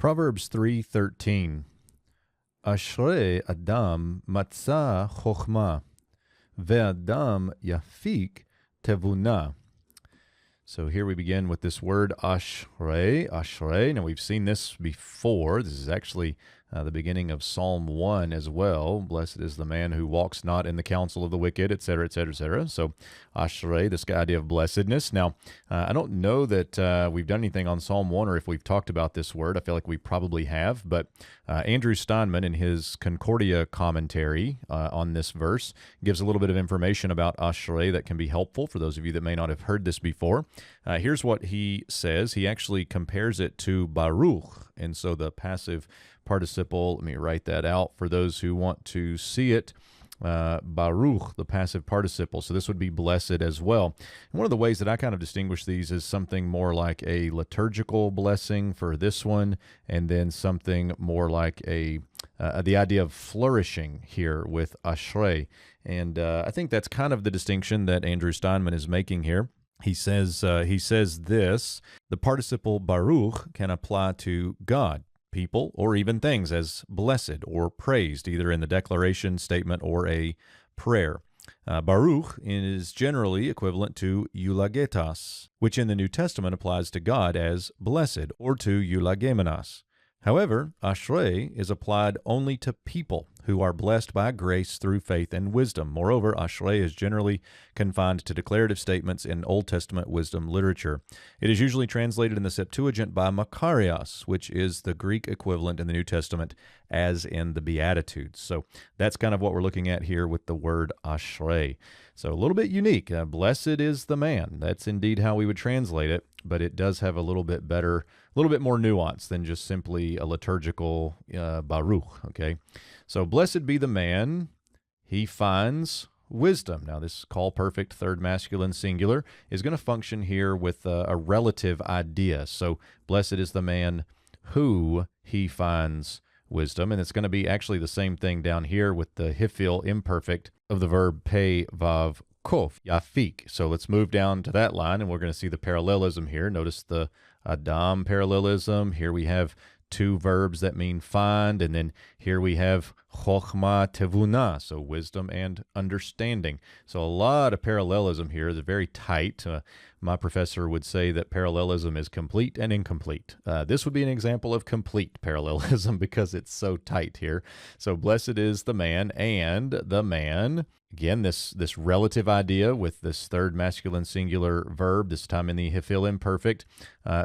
Proverbs 3:13. Ashrei Adam matzah chokhmah, ve'adam yafik tevunah. So here we begin with this word ashrei, ashrei. Now we've seen this before. This is actually the beginning of Psalm 1 as well. Blessed is the man who walks not in the counsel of the wicked, etc., etc., etc. So ashrei, this idea of blessedness. Now, I don't know that we've done anything on Psalm 1 or if we've talked about this word. I feel like we probably have, but Andrew Steinman in his Concordia commentary on this verse gives a little bit of information about ashrei that can be helpful for those of you that may not have heard this before. Here's what he says. He actually compares it to Baruch, and so the passive participle, let me write that out for those who want to see it. Baruch, the passive participle. So this would be blessed as well. And one of the ways that I kind of distinguish these is something more like a liturgical blessing for this one, and then something more like the idea of flourishing here with ashrei. And I think that's kind of the distinction that Andrew Steinman is making here. He says this: the participle Baruch can apply to God, people, or even things as blessed or praised, either in the declaration, statement, or a prayer. Baruch is generally equivalent to eulagetas, which in the New Testament applies to God as blessed, or to eulagemenas. However, ashrei is applied only to people who are blessed by grace through faith and wisdom. Moreover, ashrei is generally confined to declarative statements in Old Testament wisdom literature. It is usually translated in the Septuagint by makarios, which is the Greek equivalent in the New Testament as in the Beatitudes. So that's kind of what we're looking at here with the word ashrei. So a little bit unique. Blessed is the man. That's indeed how we would translate it, but it does have a little bit more nuance than just simply a liturgical Baruch, okay? So blessed be the man, he finds wisdom. Now this call perfect third masculine singular is going to function here with a relative idea. So blessed is the man who he finds wisdom, and it's going to be actually the same thing down here with the hifil imperfect of the verb pei vav kof, yafik. So let's move down to that line, and we're going to see the parallelism here. Notice the Adam parallelism. Here we have two verbs that mean find, and then here we have chokhmah tevunah, so wisdom and understanding. So a lot of parallelism here. It's very tight. My professor would say that parallelism is complete and incomplete. This would be an example of complete parallelism because it's so tight here. So blessed is the man, and the man, again, this relative idea with this third masculine singular verb, this time in the hifil imperfect,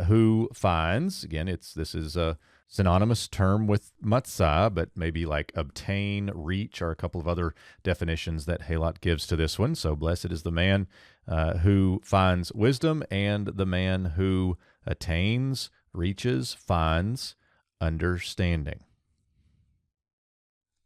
who finds, again, this is a synonymous term with matzah, but maybe like obtain, reach, or a couple of other definitions that Halot gives to this one. So blessed is the man who finds wisdom, and the man who attains, reaches, finds understanding.